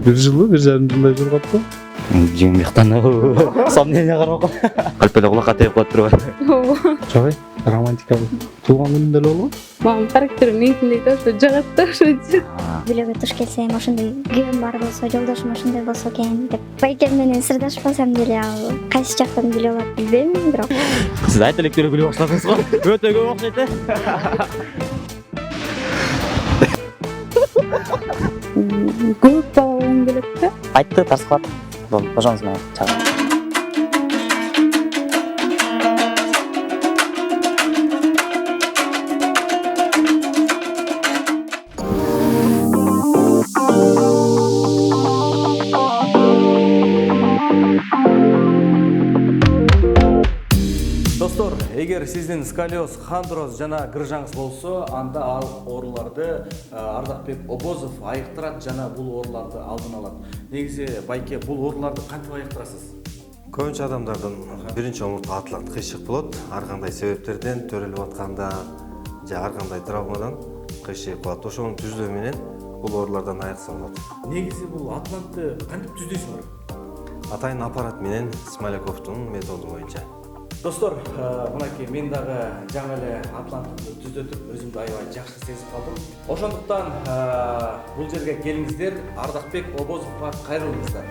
1 жылы, 1,5 жылдай жүргөттү. Жеңмектен сомнение карап калп эле кулакка тээп коюп турбайбы? Ооба. Жок, романтикалык. Туулган күнүндө эле болобу? Мамам характерим меңдей да ошо жагат да ошо. Бийлөөгө туш келсем, ошондой күйөөм бар болсо, жолдошум ошондой болсо экен деп. Байкем менен сырдашпасам деле ал кайсы жактан билип алат билбейм, бирок. Сиз айта электерге күлүп баштадыңыз го. Өтө көп окшойт э. Көп бала болгум келет да. Айтты, тарс кылат. Болду, ошоңуз менен чагып. Достор, эгер сиздин сколиоз, хондроз жана грыжаңыз болсо, анда ал ооруларды Ардакбек Обозов айыктырат жана бул ооруларды алдын алат. Негизи байке, бул ооруларды кантип айыктырасыз? Көбүнчө адамдардын биринчи омуртка атлант кыйшык болот. Ар кандай себептерден төрөлүп атканда же ар кандай травмадан кыйшык болот. Ошонун түзөө менен бул оорулардан айыкса болот. Негизи бул атлантты кантип түздөйсүңөр? Атайын аппарат менен Смоляковдун методу боюнча. Достор, мынакей мен дагы жаңы эле атлантты түзөтүп, өзүмдү аябай жакшы сезип калдым. Ошондуктан бул жерге келиңиздер, Ардакбек Обозовго кайрылыңыздар.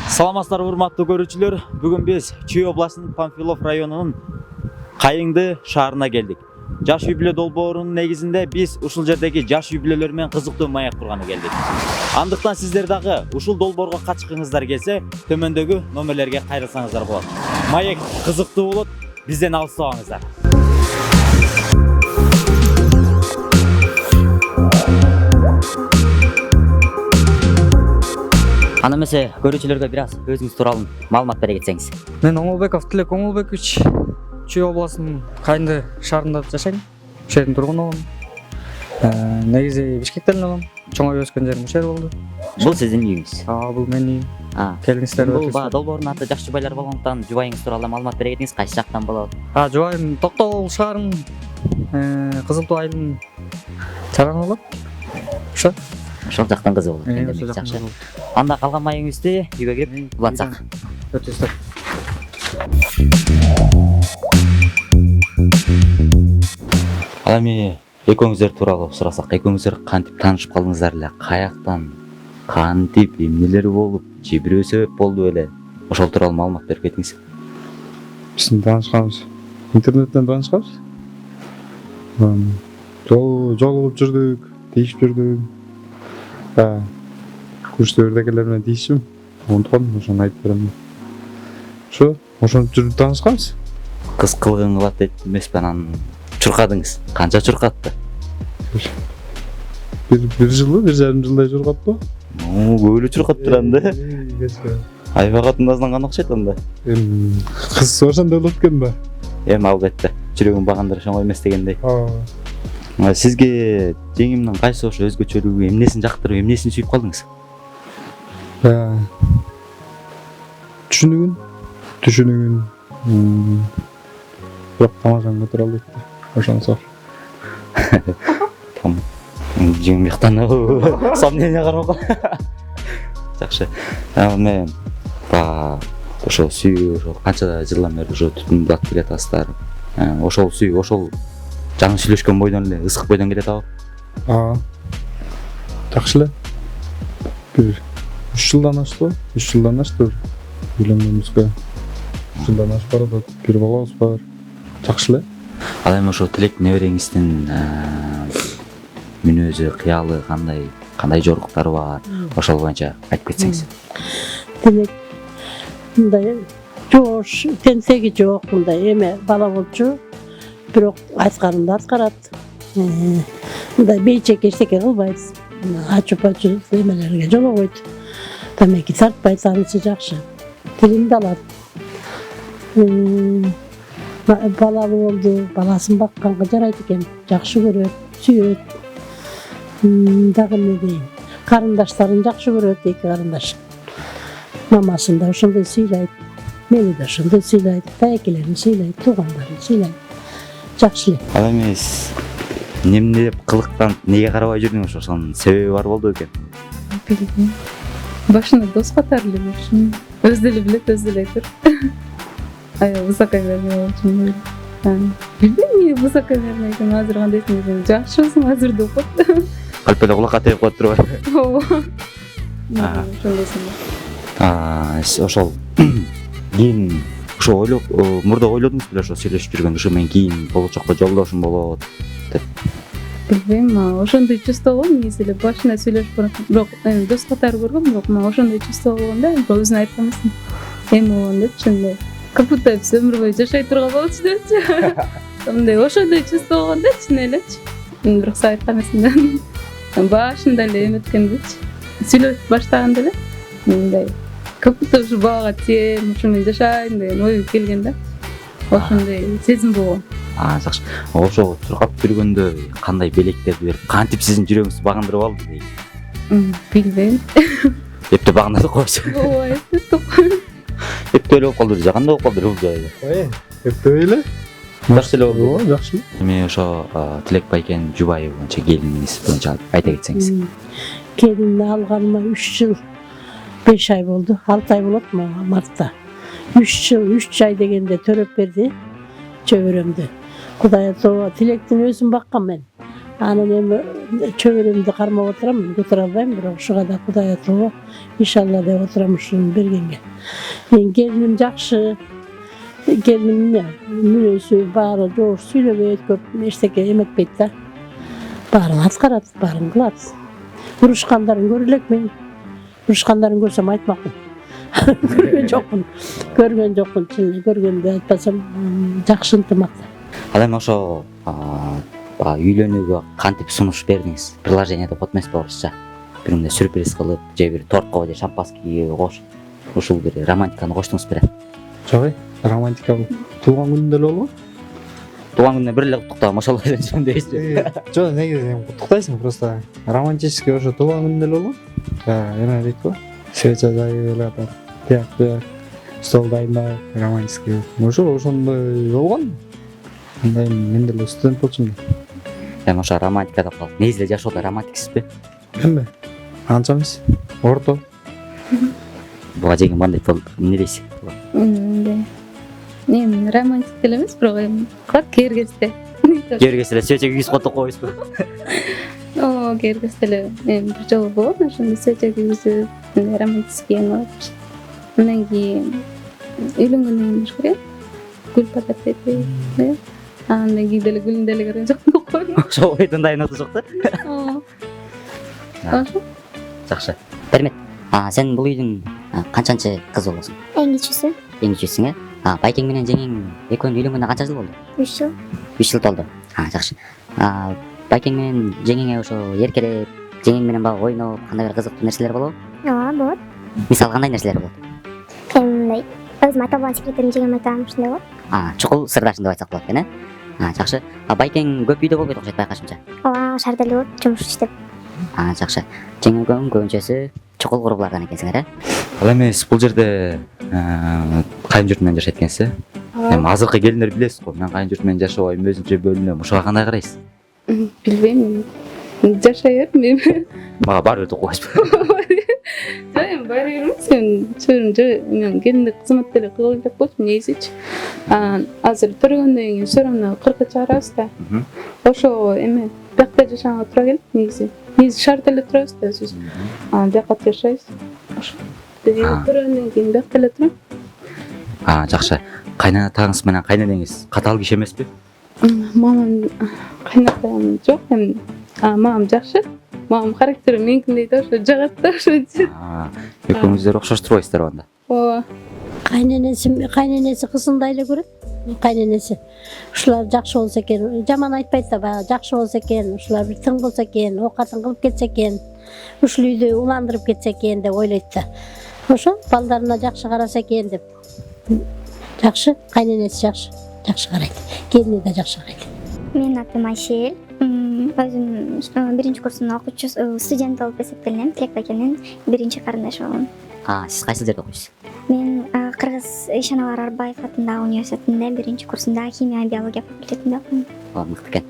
Саламатсыздар, урматтуу көрүүчүлөр. Бүгүн биз Чүй областынын Панфилов районунун Кайыңды шаарына келдик. Жаш үй-бүлө долбоорунун негизинде биз ушул жердеги жаш үй-бүлөлөр менен кызыктуу маек курганы келдик. Андыктан сиздер дагы ушул долбоорго катышкыңыздар келсе, төмөндөгү номерлерге кайрылсаңыздар болот. Маек кызыктуу болот, бизден алыстабаңыздар. Аны эмесе көрүүчүлөргө бир аз өзүңүз тууралуу маалымат бере кетсеңиз. Мен Оңолбеков Тилек Оңолбекович, Чүй областынын Кайыңды шаарында жашайм. Ошол жердин тургунумун. Негизи Бишкектен элем. Чоңоюп өскөн жерим ошол болду. Бул сиздин үйүңүз. Бул менин үйүм. Келиңиздер. Бул долбоордун аты жаш жубайлар болгондуктан жубайыңыз тууралуу маалымат бере кетиңиз, кайсы жактан болот? Жубайым Токтогул шаарынын Кызыл Туу айылынын чаганы болот. Ошо. Ошол жактан кызы болот. Ошол Жакшы. Анда калган маегиңизди үйгө кирип улантсак. Өтөсүз. Ал эми экөөңүздөр тууралуу сурасак, экөөңүздөр кантип таанышып калдыңыздар эле? Каяктан, кантип, эмнелер болуп, же бирөө себеп болду беле? Ошол тууралуу маалымат берип кетиңиз. Биздин таанышканыбыз интернеттен таанышканбыз. Жолугуп жүрдүк, тийишип жүрдүк. Курстөгүрдөгүлөр менен тийишим. Унуткам, ошону айтып берем. Ошентип жүрүп таанышканбыз. Кыз кылгын кылат дейт эмеспи, анан чуркадыңыз. Канча чуркатты? 1 жылы, 1,5 жылдай жүргөттү. Көп эле чуркаптыр анда. Айбай катындасынан окшойт анда. Кыз ошондой болот экен да. Албетте, жүрөгүн багандырыш оңой эмес дегендей. Сизге жеңимдин кайсы ошо өзгөчөлүгү, эмнесин жактырып, эмнесин сүйүп калдыңыз? Түшүнүгүн. Бирок тамагын көтөрө албайт. Ошону сор. Жеңмектен сомнение карап. Жакшы. Мен ошо сүйүү, ошо канча жылдан бери ошо түтүндү келе атасыздар. Ошол сүйүү, ошол жаңы сүйлөшкөн бойдон эле, ысык бойдон келе атабы? Жакшы эле. Бир 3 жылдан ашты. 3 жылдан ашты. Үйлөнгөнүбүзгө. 3 жылдан ашып барат. Бир балабыз бар. Жакшы эле. Ал эми ошо Тилек небереңиздин мүнөзү, кыялы кандай жоруктары бар? Ошол боюнча айтып кетсеңиз. Тилек мындай жоош, тенсеги жок, мындай эме бала болчу. Бирок айтканымды аткарат. Мындай бейчек эчтеке кылбайт. Ачып эмелерге жолобойт. Тамеки тартпайт, анысы жакшы. Тилимди алат. Бала болду, баласын бакканга жарайт экен. Жакшы көрөт, сүйөт. Дагы эмне дейин? Карындаштарын жакшы көрөт, эки карындаш. Мамасын да ошондой сыйлайт. Meni de ошондой сыйлайт, тайекелерин сыйлайт, туугандарын сыйлайт. Жакшы эле. Ал эмес эмне деп кылыктан неге карабай жүрдүң ошонун себеби бар болду экен. Билбейм. Башында дос катары эле болчу. Өзү деле билет, өзү деле айтат. Аябай высокомерный болчу. Билбейм эмне высокомерный экен, азыр кандай экен. Жакшысың азыр деп коет. Калп эле кулакка тээп коюп турбайбы? Ооба. Ошондойсың. Ошол кийин ошо ойлоп мурда ойлодуңуз беле ошо сүйлөшүп жүргөндө ушу мен кийин болочокко жолдошум болот деп. Билбейм, ошондой чувство болгон негизи эле башында сүйлөшүп барат. Бирок эми дос катары көргөм, бирок мага ошондой чувство болгон да, бирок өзүң айткан эмесмин. Эми болгон деп ошондой. Как будто биз өмүр бою жашай турган болчу депчи. Мындай ошондой чувство болгон да, чын элечи. Бирок сен айткан эмесмин. Башында эле эметкендечи. Сүйлөшүп баштаганда эле мындай как будто ушу баага тием, ушу мен жашайм деген ой келген да. Ошондой сезим болгон. Жакшы. Ошо тургап жүргөндө кандай белектерди берип, кантип сиздин жүрөгүңүздү багындырып алды дейт. Билбейм. Эптеп багындырып койчу. Ооба, эптеп. Эптеп эле болуп калды, кандай болуп калды бул жайда? Эптеп эле. Жакшы эле болду. Ооба, жакшы. Эми ошо Тилек байкенин жубайы боюнча, келиниңиз боюнча айта кетсеңиз. Келинди алганыма 3 жыл 5 ай болду. 6 ай болот мартта. 3 жыл 3 ай дегенде төрөп берди чөбөрөмдү. Кудай ата Тилектин өзүн баккан мен. Анан эми чөбөрөмдү кармап отурам, көтөрө албайм, бирок ушуга да Кудай ата иншалла деп отурам ушуну бергенге. Мен келиним жакшы. Келиним мүнөзү баары жоош, сүйлөбөйт, көп эчтеке эметпейт да. Баарын аткарат, баарын кылат. Урушкандарын көрө элекмин. Урушкандарын көрсөм айтмакмын. Көргөн жокмун, чын көргөндө айтпасам жакшы ынтымакта. Ал эми ошо үйлөнүүгө кантип сунуш бердиңиз? Приложение деп коет эмеспи орусча? Бир мындай сюрприз кылып, же бир тортко же шампанскийге кошуп, ушул бир романтиканы коштуңуз беле? Жок, романтика туулган күнүндө эле болбойбу? Туулган күнүнө бир эле куттуктап ошол эле жүрүм дейсизби? Жок, негизи куттуктайсың, просто романтический ошо туулган күнүндө эле болбойбу? Эме дейт го, свеча жайып эле атат. Тияк, стол дайындап, романтический. Ошондой болгон. Андай мен деле студент болчумун. Эми ошо романтика деп калып, негизи эле жашоодо романтиксизби? Эме анча эмес, орто. Буга жеңим кандай эмне дейсиз? Эми романтик деле эмес, бирок эми кергесте. Кергесте эле свеча күйгүзүп коюп койбойсузбу? Ооба, кергесте эле эми бир жолу болгон, ошондо свеча күйгүзүп, романтический болуп. Андан кийин үйлөнгөндөн кийин гүл подарок этип, андан кийин деле гүлүн деле көргөн жокмун койдум. Ошо ойдон дайын жок да? Ошо. Жакшы. Бермет. Сен бул үйдүн канчанчы кызы болосуң? Эң кичүүсү Эң кичүүсүң, Байкең менен жеңең экөөнүн үйлөнгөнүнө канча жыл болду? 3 жыл. 3 жыл толду. Жакшы. Байкең менен жеңеңе ошо эркелеп, жеңең менен багы ойноп, кандай бир кызыктуу нерселер болобу? Ооба, болот. Мисалы кандай нерселер болот? Мындай өзүм айта албаган секреттерин жеңем айтам, ушундай болот. Чукул сырдашым деп айтсак болот экен, жакшы. Байкең көп үйдө болбойт окшойт байкашымча. Ооба, шаарда эле болот, жумуш иштеп. Жакшы. Жеңеңгө көбүнчөсү чукул куруплардан экенсиңер, Ал эмес бул жерде кайын журт менен жашайт экенсиз, Эми азыркы келиндер билесиз го, мен кайын журт менен жашабайм, өзүнчө бөлүнөм. Ушуга кандай карайсыз? Билбейм. Жашай берем. Мага баары бир токубайсызбы? Жок, эми баары бир эмес. Мен келиндик кызмат деле кылып деп коечумун негизичи. Азыр төрөгөндөн кийин все равно 40 чыгарабыз да. Ошо эме бияқта жашаганга туура келет негизи. Негизи шаарда эле турабыз да өзүбүз. Бияқта жашайбыз. Ошо. Төрөгөндөн кийин бияқта эле турам. Жакшы. Кайнатаңыз менен кайненеңиз катаал киши эмеспи? Мамам кайнатам жок, эми мамам жакшы. Мамам характери меникиндей да, ошо жагат да, ошо. Экөөңүздөр окшош турбайсыздар анда. Ооба. Кайненеси кызындай эле көрөт. Кайненеси. Ушулар жакшы болсо экен, жаман айтпайт да, баягы жакшы болсо экен, ушулар бир тың болсо экен, оокатын кылып кетсе экен, ушул үйдү уландырып кетсе экен деп ойлойт да. Ошо балдарына жакшы караса экен деп. Жакшы, кайненеси жакшы, жакшы карайт. Келини да жакшы карайт. Менин атым Айшел. Өзүм биринчи курстун окуучусу, студент болуп эсептелем. Тилек байкенин биринчи карындашыбын. Сиз кайсы жерде окуйсуз? Мен Кыргыз Олжас Ишанова Арбаев атындагы университетинде 1-курсунда химия биология факультетинде окуйм. Мыкты экен.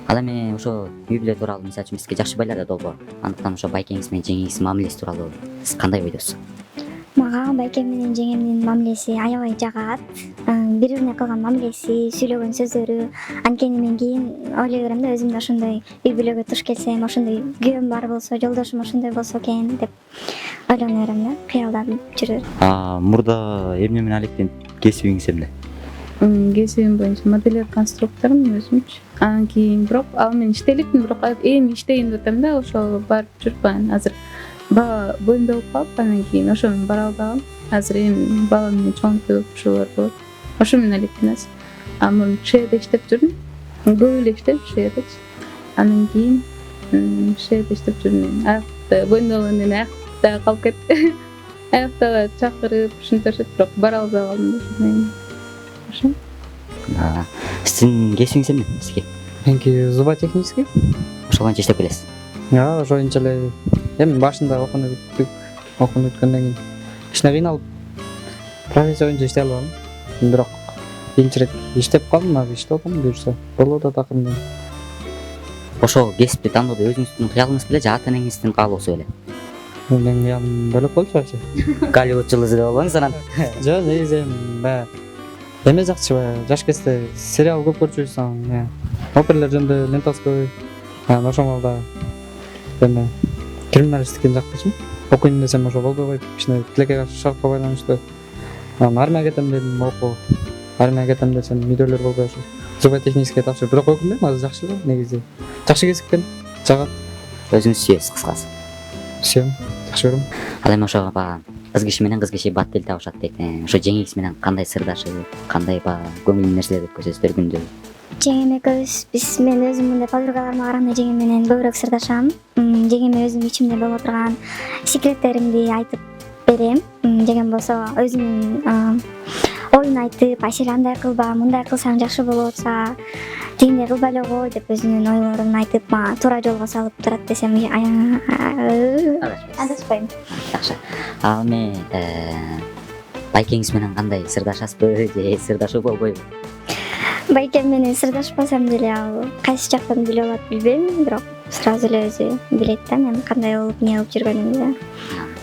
Ал эми ошо үй бүлө тууралуу мисалы үчүн бизге жакшы байлар да долбоор. Андыктан ошо байкеңиз менен жеңеңиздин мамилеси тууралуу сиз кандай ойдосуз? Мага байкем менен жеңемдин мамилеси аябай жагат. Бири бирине кылган мамилеси, сүйлөгөн сөздөрү. Анткени мен кийин ойлой берем да, өзүм да ошондой үй бүлөгө туш келсем, ошондой күйөөм бар болсо, жолдошум ошондой болсо экен деп ойлоно берем да, кыялданып жүрөм. Мурда эмне менен алектенip кесибиңиз эмне? Кесибим боюнча модельер конструктормун өзүмчү. Анан кийин бирок ал мен иштеликмин, бирок эми иштейин деп атам да, ошого барып жүрүп азыр бала боюмда болуп калып, анан кийин ошо менен бара албагам. Азыр эми бала менен чоңойтуп ушулар болот. Ошо менен алектенебиз. Мурун шеде иштеп жүрдүм. Көп эле иштеп шедечи. Анан кийин шеде иштеп жүрдүм. Аякта боюмда болгондон кийин аякта калып кетти. Аяктагы чакырып, ушинтип бирок бара албай калдым да. Ошо. Сиздин кесибиңиз эмне сизге? Меники зуботехнический. Ошол боюнча иштеп келесиз. Ошо боюнча эле эми башында окууну бүттүк. Окууну бүткөндөн кийин кичине кыйналып профессия боюнча иштей албадым. Бирок кийинчерээк иштеп калдым, азыр иштеп атам, буюрса болот атакырында. Ошол кесипти тандоодо өзүңүздүн кыялыңыз беле же ата энеңиздин каалоосу беле? Менин кыялым бөлөк болчу ачы. Голливуд жылдызы деп болбоңуз анан. Жок, негизи баягы эме жакчы, баягы жаш кезде сериал көп көрчүбүз, анан оперлер жөнүндө Лентовской, анан ошол балда эме криминалистикени жактырчумун. Окуйм десем ошо болбой коюп, кичине тилекке каршы шартка байланыштуу. Анан армияга кетем дедим, окуу. Армияга кетем десем үйдөлөр болбой ошо зуботехнический тапшырып, бирок өкүнбөйм, азыр жакшы эле, негизи. Жакшы кесип экен, жагат. Өзүңүз сүйөсүз кыскасы. Сүйөм, жакшы көрөм. Ал эми ошо баягы кыз киши менен кыз киши бат тил табышат дейт. Ошо жеңеңиз менен кандай сырдашып, кандай баягы көңүлдүү нерселерди өткөзөсүздөр күндө? Жеңем экөөбүз, мен өзүм мындай подругаларыма караганда жеңем менен көбүрөөк сырдашам. Жеңеме өзүм ичимде боло турган секреттеримди айтып берем. Жеңем болсо өзүнүн оюн айтып, Айселе андай кылба, мындай кылсаң жакшы болот, тигиндей кылбай эле кой деп өзүнүн ойлорун айтып, мага туура жолго салып турат десем адашпайм. Жакшы. Ал эми байкеңиз менен кандай сырдашасызбы же сырдашуу болбойбу? Байкем менен сырдашпасам деле ал кайсы жактан билип алат билбейм, бирок сразу эле өзү билет да мен кандай болуп эмне кылып жүргөнүмдү.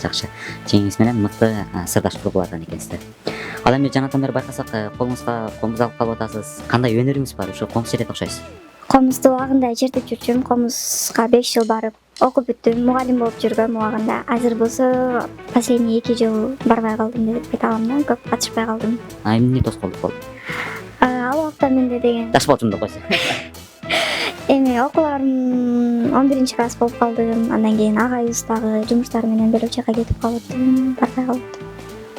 Жакшы. Жеңеңиз менен мыкты сырдашып тургула атат экенсиздер. Ал эми жанатан бери байкасак, колуңузга комуз алып калып атасыз. Кандай өнөрүңүз бар? Ошо комуз чертет окшойсуз. Комузду убагында чертип жүрчүм. Комузга 5 жыл барып окуп бүттүм. Мугалим болуп жүргөм убагында. Азыр болсо последний 2 жыл барбай калдым деп айта алам да, көп катышпай калдым. Эмне тоскоолдук болду? Ал убакта менде деген Жаш болчумун деп койсо. эми окууларым 11-класс болуп калдым. Андан кийин агайыбыз дагы жумуштары менен бөлөк жака кетип калыптыр, барбай калыптыр.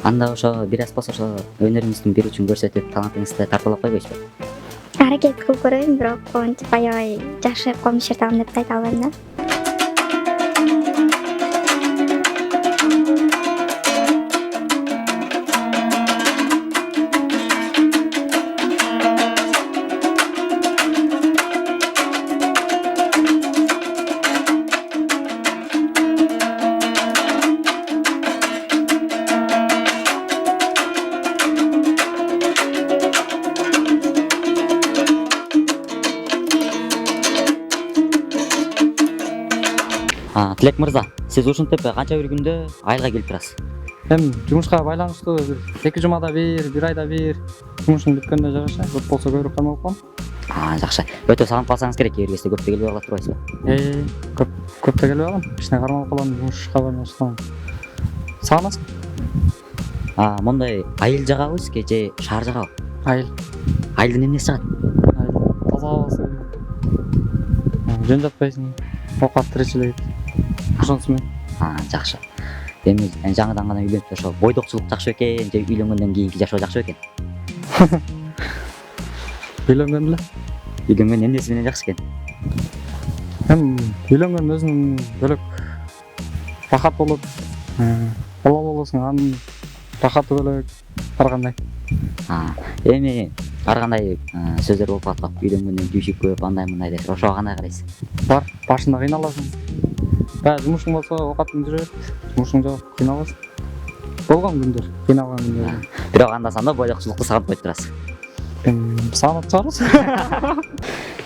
Анда ошо бир аз болсо ошо өнөрүңүздүн бир учун көрсөтүп, талантыңызды тартуулап койбойсузбу? Аракет кылып көрөйм, бирок монтип аябай жакшы комуз чертам деп айта албайм да. Тилек мырза, сиз ушинтип канча бир күндө айылга келип турасыз? Эми жумушка байланыштуу бир 2 жумада бир айда бир жумушум бүткөндө жараша, көп болсо көбүрөөк кармалып калам. Жакшы. Өтө салынып калсаңыз керек, кээ бир кезде көп да келбей калат турбайсызбы? Көп да келбей калам. Кичине кармалып калам, жумушка байланыштуу. Сагынасың? Мондай айыл жагабы сизге же шаар жагабы? Айыл. Айылдын эмнеси жагат? Таза абасы. Жөн жатпайсың. Окат тиричилик. Ошонусу менен. Жакшы. Эми жаңыдан гана үйлөнүп ошо бойдокчулук жакшы экен же үйлөнгөндөн кийинки жашоо жакшы экен? Үйлөнгөн эле. Үйлөнгөн эмнеси менен жакшы экен? Эми үйлөнгөн өзүнүн бөлөк рахат болот. Бала болосуң, анын рахаты бөлөк, ар кандай. Эми ар кандай сөздөр болуп калат го. Үйлөнгөндөн күйшүк көп, андай мындай деп. Ошого кандай карайсыз? Бар, башында кыйналасың. Жумушуң болсо окатың жүрөт, жумушуң жок, кыйналасың. болгон күндөр, кыйналган күндөр. Бирок анда санда бойдокчулукту сагынып койуп турасыз. Сагынып чыгарыз.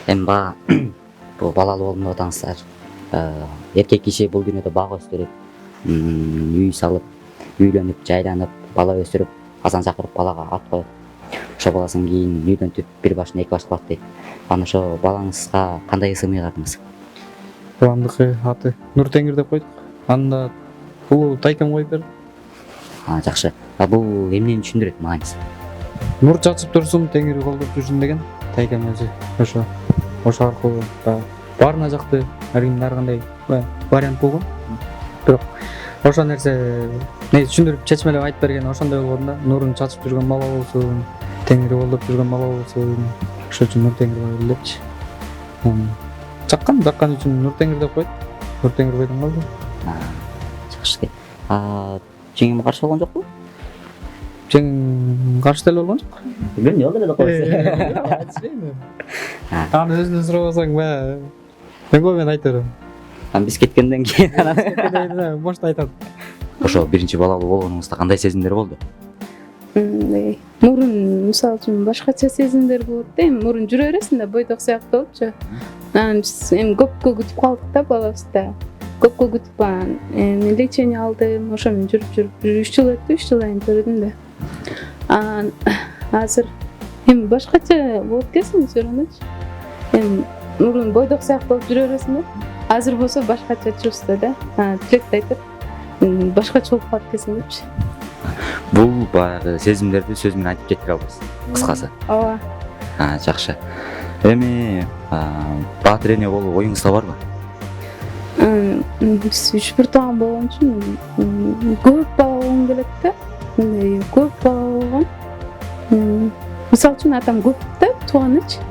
Эми баягы бул балалуу болдум деп атаңыздар. Эркек киши бул дүйнөдө бак өстүрүп, үй салып, үйлөнүп, жайланып, бала өстүрүп, азан чакырып балага ат коюп, ошо баласын кийин үйлөнтүп, бир башына эки баш кылат дейт. Аны ошо балаңызга кандай ысымый кардыңыз? Баламдыкы аты Нуртеңир деп койдук. Анда бул тайкем коюп берди. Жакшы. Бул эмнени түшүндүрөт мааниси? Нур чачып турсун, теңир колдоп жүрсүн деген тайкем өзү. Ошо аркылуу баарына жакты, ар кимдин ар кандай вариант болгон. Бирок ошол нерсе түшүндүрүп чечмелеп айтып берген ошондой болгон да. Нурун чачып жүргөн бала болсун, теңири колдоп жүргөн бала болсун. Ошол үчүн Нуртеңир коелу депчи. Жаккан үчүн Нуртеңир деп койдук. Нуртеңир койдум голду. Жакшы. Жеңим каршы болгон жокпу? Жеңим каршы деле болгон жок. Эмне болду деп койсуң? Аны өзүнөн сурабасаң мен айта берем. Биз кеткенден кийин Бошто айтат. ошо биринчи балалуу болгонуңузда кандай сезимдер болду? Мурун мисалы үчүн башкача сезимдер болот да. Эми мурун жүрө бересиң да, бойдок сыяктуу болупчу. Анан биз эми көпкө күтүп калдык да балабызды. Көпкө күтүп эми лечение алдым. Ошо менен жүрүп 3 жыл өттү, 3 жыл айын көрдүм да. Анан азыр эми башкача болуп кетсин сөйрөнөчү. Эми мурун бойдок сыяктуу болуп жүрө бересиң да. Азыр болсо башкача чувство да. Тилекти айтып, башкача болуп калып кетсин депчи. Бул баягы сезимдерди сөз менен айтып жеткире албайсыз. Кыскасы. Ооба. Жакшы. Эми баатыр эне болуу оюңузда барбы? Биз 3 тууган болгон үчүн көп бала болгум келет да. Көп бала болгон. Мисалы үчүн атам көп да, тууганычы.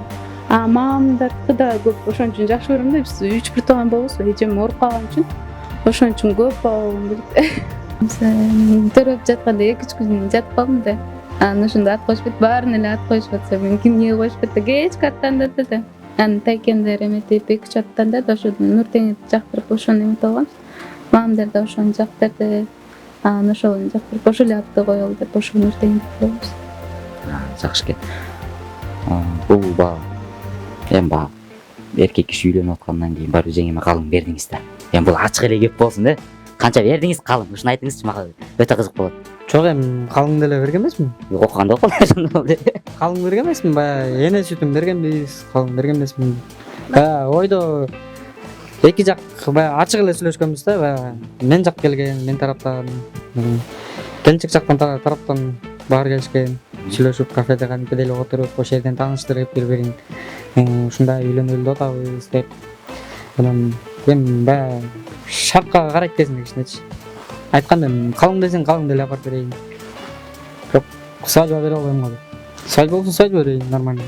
Мамамдардыкы да көп. Ошон үчүн жакшы көрөм да. Биз 3 тууган болобуз. Эжем ооруп калган үчүн. Ошон үчүн көп бала болгум келет. Төрөп жатканда 2-3 күн жатып калдым да. Анан ошондо ат коюшуп кетип, баарын эле ат коюшуп атса, мен кимге коюшуп кетти? Кечки аттандырды да. Анан тайкемдер эметип 2-3 аттандырды, ошондон Нуртеңирди жактырып ошону эмете алгам. Мамамдар да ошону жактырды. Анан ошону жактырып ошол эле атты коелу деп ошо Нуртеңир коебуз. Жакшы экен. Бул эми эркек киши үйлөнүп аткандан кийин барып жеңиме калың бердиңиз да. Эми бул ачык эле кеп болсун да. Канча бердиңиз калың? Ушуну айтыңызчы, мага өтө кызык болот. Жок, эми калың деле берген эмесмин. Окуганда окуганда. Калың берген эмесмин, баягы эне сүтүн бергенбиз, калың берген эмесмин. Ойдо эки жак баягы ачык эле сүйлөшкөнбүз да, баягы мен жак келген, мен тараптан, келинчек жактан тараптан баары келишкен, сүйлөшүп кафеде кантип эле отуруп, ошол жерден тааныштырып бири-бирин ушундай үйлөнөлү деп атабыз деп. Анан эми баягы шартка карайт кезинде кичинечи. Айтканда калың десең калың деле апарып берейин. Бирок свадьба бере албайм го. Свадьба болсо свадьба берейин нормально.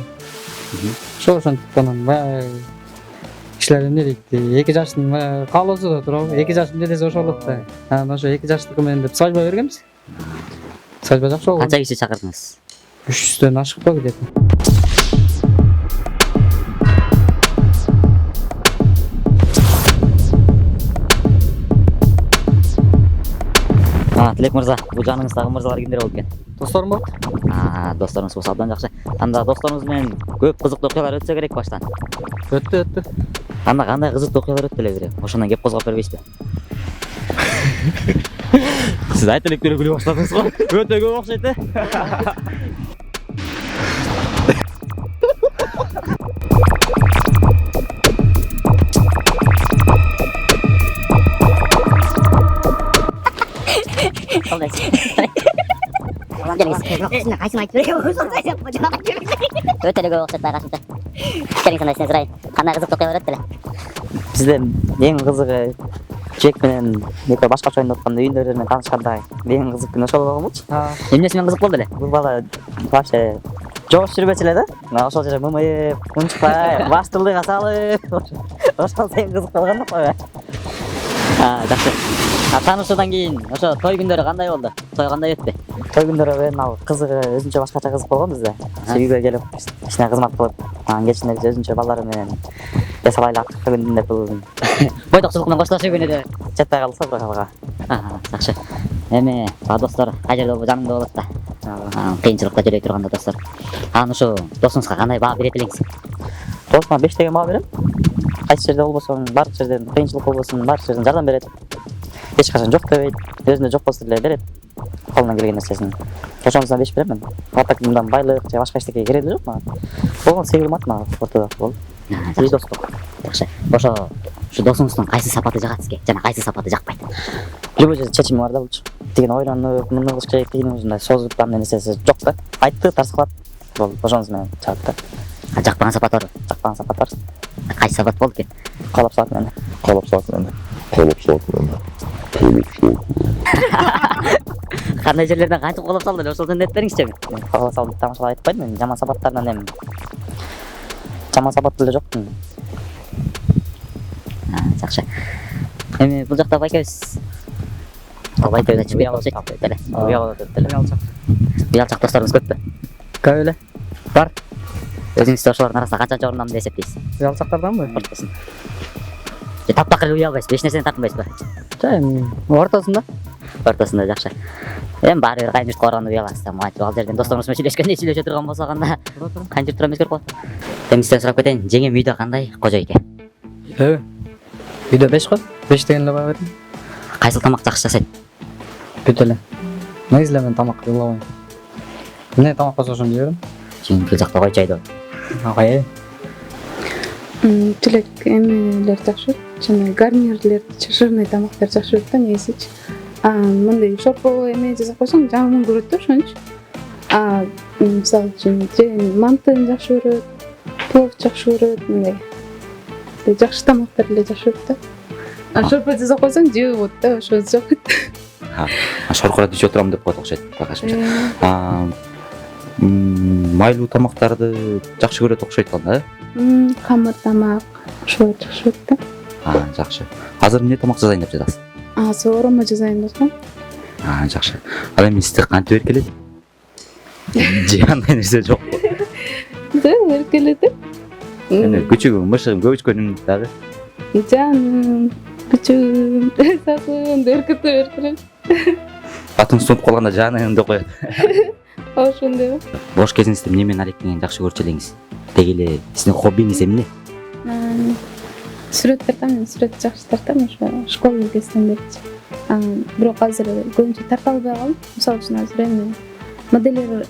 Ошентип анан баягы кишилер эмне дейт? 2 жаштын каалоосу да турабы? 2 жаш эмне десе ошол болот да. Анан ошо 2 жаштыкы менен деп свадьба бергенбиз. Свадьба жакшы болгон. Канча киши чакырдыңыз? 300дөн ашыкпа где-то. Тилек мырза, бул жаныңыздагы мырзалар кимдер болуп экен? Досторум болот. Досторуңуз болсо абдан жакшы. Анда досторуңуз менен көп кызыктуу окуялар өтсө керек баштан. Өттү. Анда кандай кызыктуу окуялар өттү эле бири? Ошондон кеп козгоп бербейсизби? Сиз айта элек деле күлүп баштадыңыз го. Өтө көп окшойт э. Кайсыны айтып берейин? Өтө эле көп окшойт байкашымча. Келиң сонда сизден сурайын. Кандай кызыктуу окуялар өттү эле? Бизден эң кызыгы Жек менен экөө башкача оюнда атканда үйүндөрү менен таанышканда эң кызык күн ошол болгонбучу. Эмнеси менен кызык болду эле? Бул бала вообще жоош жүрбөчү эле да. Ошол жерде мымайып, унчукпай, баштылыга салып, ошол эң кызык болгон да. Жакшы. Таанышуудан кийин ошо той күндөрү кандай болду? Той кандай өттү? Той күндөрү мен ал кызыгы өзүнчө башкача кызык болгон бизде. Үйгө келип, кичине кызмат кылып, анан кечинде биз өзүнчө балдары менен жасалайлы акыркы күндө бул бойдокчулук менен коштошуу күнү деп жатпай калдык бирок алга. Жакшы. эми достор кай жерде болбо жаныңда болот да. Кыйынчылыкта жүрөй турганда достор. Анан ушу досуңузга кандай баа берет элеңиз? Досума 5 деген баа берем. Кайсы жерде болбосун, баардык жерден кыйынчылык болбосун, баардык жерден жардам берет. Эч качан жок дебейт, өзүндө жок болсо деле берет. Колунан келген нерсесин. Ошонусуна 5 берем мен. Атак мындан байлык же башка эчтеке кереги жок мага. Болгон 8 кылмат мага ортодо болду. Iyi достук. Жакшы. Ошо ушу досуңуздун кайсы сапаты жагат сизге жана кайсы сапаты жакпайт? Любой жерде чечими бар да булчу. Деген ойлонуп, муну кылыш керек деген ушундай созуп андай нерсеси жок да. Айтты, тарс кылат. Болду. Ошонусу менен жагат да. Жакпаган сапаты бар. Жакпаган сапат бар. Кайсы сапат болду экен? Калап саат менен. Кандай жерлерден кантип колоп салды эле ошолдон деп бериңизчи эми. Калап салып тамашалап айтпайм мен. Жаман сапаттарынан эми. Жаман сапат деле жок. Жакшы. Эми бул жакта байкебиз. Байкебиз ачып уялчы. Деле. Уялчак досторубуз көппү? Көп эле. Бар. Өзүңүз ошолордун арасында канчанчы орундан деп эсептейсиз? Уялчактарданбы? Ортосун. Таптакыр уялбайсыз, 5 нерсени тартынбайсызбы? Жай эми ортосунда. Ортосунда жакшы. Эми баары бир кайын журтка барганда уяласыз. Мынтип ал жерден досторуңуз менен сүйлөшкөндө сүйлөшө турган болсок анда кайын журттар эмес керек болот. Эми сизден сурап кетейин, жеңем үйдө кандай кожойке? Үйдө 5 го. 5 деген эле баа бердим. Кайсыл тамак жакшы жасайт? Бүт эле. Негизи эле мен тамак кылабайм. Эмне тамак болсо ошону жей берем. Жеңим бул жакта койчу айдап. Агай. Тилек эмелер жакшы, жана гарнирлер, жирный тамактар жакшы болот да негизичи. Мындай шорпо эме жасап койсоң жагымын көрөт да ошончу. Мисалы үчүн мантын жакшы көрөт, плов жакшы көрөт, мындай. Жакшы тамактар эле жакшы көрөт да. Шорпо жасап койсоң жеп болот да, ошо жок. Шоркурат ичип отурам деп коет окшойт кашымча. Майлуу тамактарды жакшы көрөт окшойт да, э? Камыр тамак, ошо жакшы көрөт да. Жакшы. Азыр эмне тамак жасайын деп жатасыз? Сооромо жасайын деп атам. Жакшы. Ал эми сизде кантип эркелет? Же андай нерсе жокпу? Жок, эркелет. Эми күчүгүң, мышыгың көбүчкөнүн дагы. Жаным, күчүгүм, сакым деп эркелет. Атыңыз сунуп калганда жаның деп коет. Ошондой. Бош кезиңизде эмне менен алектенгенди жакшы көрчү элеңиз? Деги эле сиздин хоббиңиз эмне? Сүрөт тартам, мен сүрөт жакшы тартам, ошо школа кезинен бери. Бирок азыр көбүнчө тарта албай калдым. Мисалы үчүн азыр эми модельер,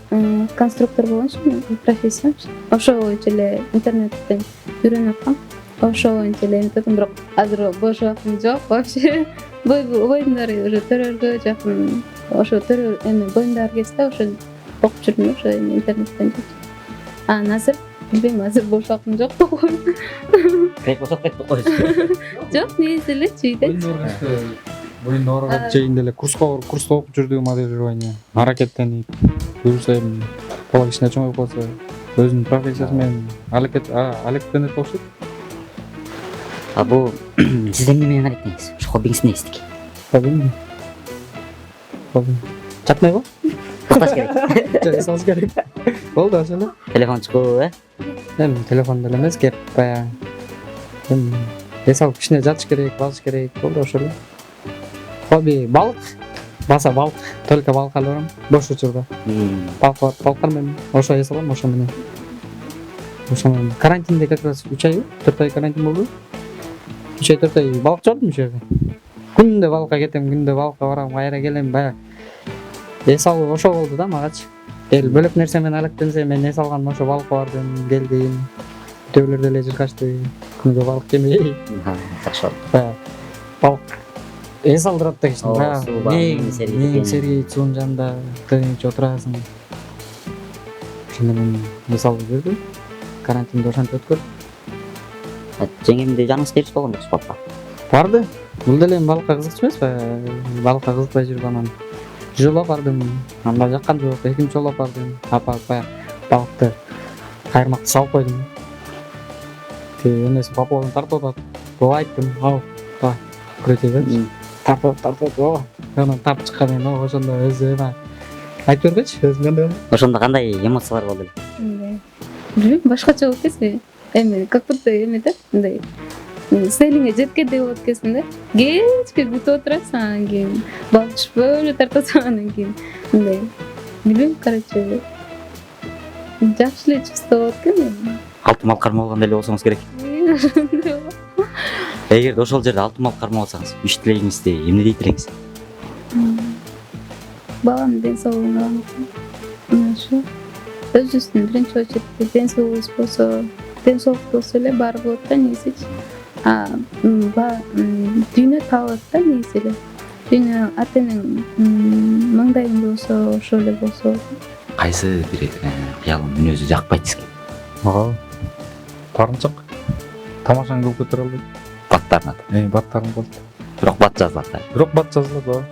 конструктор болгончу профессиям. Ошо боюнча эле интернеттен үйрөнүп аткам. Ошо боюнча эле эмтедим, бирок азыр бош убактым жок вообще. Боюмдар уже төрөлгө жакын. Ошо төрө эми боюмдар кезде ошо окуп жүрдүм, ошо интернеттен. Азыр билбейм, азыр бош убактым жок деп коем. Крек бошоп кетип коесуз. Жок, негизи элечи үйдө. Боюнда оргоп жейинде эле курста окуп жүрдүм моделирование. Аракеттенип, буюрса эми бала кичине чоңоюп калса, өзүнүн профессиясы менен алектенет окшойт. Бул сиз эмне менен алектеңиз? Ушу хоббиңиз эмне эстики? Хоббим. Чатмайбы? Токтош керек. Жасалыш керек. Болду ошо эле. Телефон чыкуу, Эми телефон деле эмес, кеп баягы. Эми эс алып кичине жатыш керек, басыш керек. Болду ошо эле. Хобби балык. Баса балык. Только балыкка барам. Бош учурда. Балыктар менен ошо эс алам, ошо менен. Ошо менен карантинде как раз 3 ай, 4 ай карантин болду. 3 ай 4 ай балык чалдым ошо жерде. Күндө балыкка кетем, күндө балыкка барам, кайра келем, баягы. Эс алуу ошо болду да магачы. Бөлөк нерсе менен алектенсе, мен эс алган ошо балыкка бардым, келдим. Төбөлөр деле жыргашты. Күнгө балык жемей. Жакшы болду. Балык эс алдырат да кичине. Баягы Сергей суунун жанында тыныч отурасың. Ошондо мен эс алып жүрдүм. Карантинде ошентип өткөрдүм. Жеңемди жаныңыз бериш болгон жок спортко? Барды. Бул деле балыкка кызыкчу эмеспи? Балыкка кызыкпай жүрүп анан жоло бардым. Анда жаккан жок, экинчи жоло бардым. Баягы балыкты кайырмакты салып койдум. Энеси поплавканы тартып атат. Буга айттым, ал, ба, күрөтөбүз. Тартып. Анан тартып чыккандан кийин ошондо өзү эме айтып бергечи, өзүң кандай болду? Ошондо кандай эмоциялар болду эле? Билбейм, башкача болуп кетти. Эми как будто эме да, мындай селиңе жеткенде болот экенсиң да. Кечке күтүп отурасың, анан кийин балчыш бөлө тартасың, анан кийин мындай. Билбейм, короче. Жакшы эле чувство болот экен. Алтын мал кармап алгандай эле болсоңуз керек. Эгерде ошол жерде алтын мал кармап алсаңыз, үч тилегиңизди эмне дейт элеңиз? Баламдын ден соолугуна мына ушу өзүбүздүн биринчи очередде ден соолугубуз болсо, ден соолук болсо эле баары болот да негизичи. Дүйнө табылат да негизи эле. Дүйнө ата-энең маңдайында болсо, ошол эле болсо. Кайсы бир кыялым мүнөзү жакпайт сизге? Мага барынчак тамашаны көп көтөрө албайт. Баттарына. Баттарым болот. Бирок бат жазылат. Бирок бат жазылат, ооба.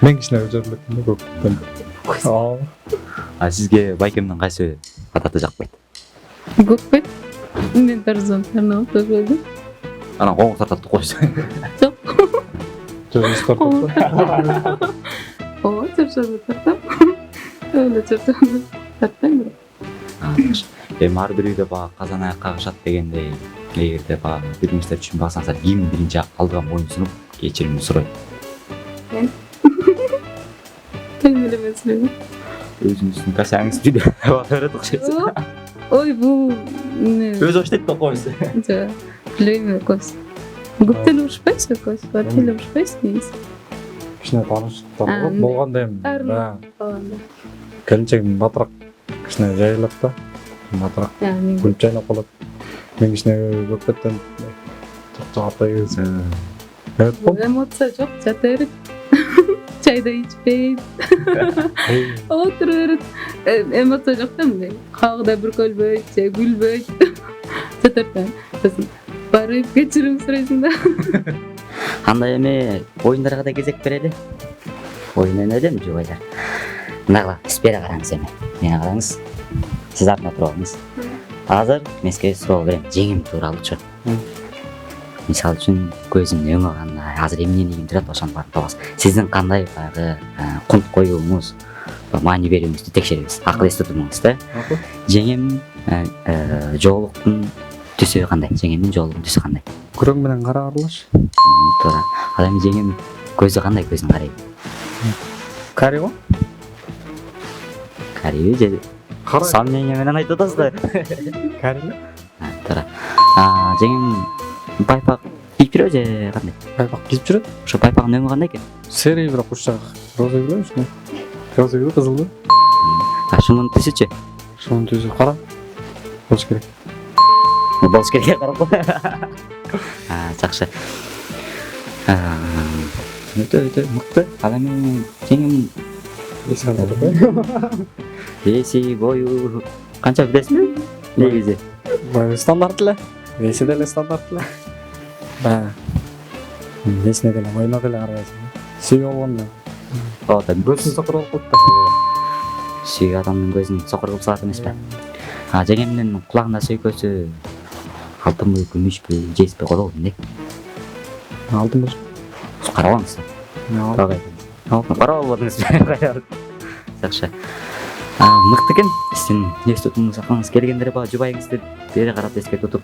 Мен кичине өжөрлөк көп. А сизге байкемдин кайсы бататы жакпайт? Көкпөт. Мен тарзан тарнап отурдум. Анан коңур тартат койсоң. Жок. Жок, Ооба, чарчады тартам. Өлө чарчады тартам. Эми ар бир үйдө бага казан аяк кагышат дегендей, эгерде бага биримиздер түшүнбөй ким биринчи алдыга моюн сунуп кечирим сурайт? Мен. Мен эле эмесмин. Өзүңүздүн касаңыз жүдө берет окшойсуз. Ой, бул Өз оштойт да койсу. жок. Билбейм экөөс. Көптөн урушпайсың экөөс, батылы урушпайсың негизи. кичине тааныштар болгондо эми баягы Калганда. келинчегим батыраак кичине жайылат да. Батыраак күлүп жайнап калат. Мен кичине көкпөттөн жактай келсем. Эмоция жок, жата берет. Чай да ичпейт. Отура берет. Эмоция жок да мындай. Кагыда бүркөлбөйт, же күлбөйт. Жатат. Сосын барып кечирим сурайсың да. Андай эми оюндарга да кезек берели. Оюн өнөдөн жубайлар. Мынагы спера караңыз эми. Мени караңыз. Сиз артына туруп алыңыз. Азыр мен сизге суроо берем, жеңим тууралуучу. Мисалы үчүн көзүмдүн өңү кандай, азыр эмнени кийип турат, ошону барып табасыз. Сиздин кандай баягы кунт коюуңуз, маани берүүңүздү текшеребиз. Акыл эс тутумуңуз да. Жеңим жоолуктун түсү кандай? Жеңимдин жоолуктун түсү кандай? Күрөң менен кара аралаш. Туура. Ал эми жеңим көзү кандай? Көзүн карайбы. Кари го? Карийбы же сомнение менен айтып атасыз да. Кари. Туура. Жеңим байпак кийип жүрөбү же кандай? Байпак кийип жүрөт. Ошо байпагын өңү кандай экен? Серый бирок ушчак роза билебизби? Роза биле кызылды. Шунун түсүчү? Шунун түсү кара. Болуш керек. Болуш керек карап. Жакшы. Өтө мыкты. Ал эми жеңим эси бою канча билесизби? Негизи. Стандарт эле. Эси деле стандарт эле. Эсине деле моюна деле карабайсың. Сүйүү болгондо. Ооба, Көзүн сокуруп коет да. сүйүү адамдын көзүн сокур кылып салат эмеспи? Жеңемдин кулагында сөйкөсү алтынбы, күмүшпү, жеспи колобу эмне? Алтын болуш. Карабаңыз. Карап албадыңызбы? Жакшы. Мыкты экен. Сиздин эс тутумуңуз акылыңыз келгендер бар, жубайыңызды бери карап эске тутуп.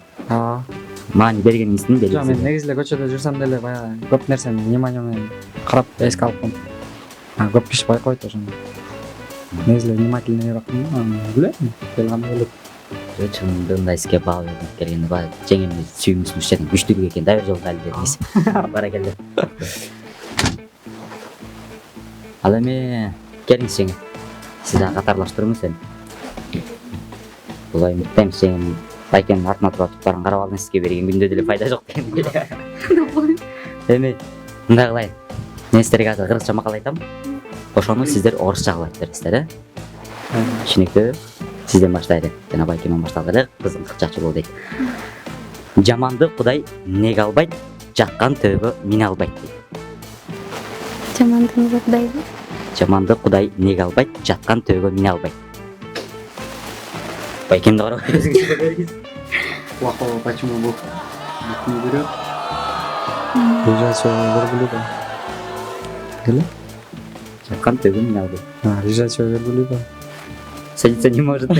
Маани бергениңиздин белгиси. Жок, мен негизи эле көчөдө жүрсөм деле баягы көп нерсени внимание менен карап эске алып коем. Көп киши байкабайт ошону. Негизи эле внимательныйраак билем, кандай болот. Чынында мындай иске баа берип келгенде баягы жеңемди сүйүүңүздүн үчүн күчтүү экен, да бир жолу дал дедиңиз. Баракелде. Ал эми келиңиз жеңем. Сиз дагы катарлаштырыңыз эми. Булай мыктайм жеңем. Байкенин артына туруп атып карап алдыңыз, сизге берген күндө деле пайда жок деген. Эми мындай кылайын. Мен сиздерге азыр кыргызча макал айтам. Ошону сиздер орусча кылып айтып бересиздер, Түшүнүктүү? Сизден баштайлы. Жана байкемден башталды эле, кызым кычачы бол дейт. Жаманды Кудай неге албайт, жаккан төбө мине албайт дейт. Жаманды Кудай неге албайт, жаткан төбөгө мине албайт. Байкемди карап өзүңүз бериңиз. Плохого почему Бог не берет? Лежачего верблюда. Или? Жаткан төбөгө мине албайт. Лежачего верблюда. Садиться не может.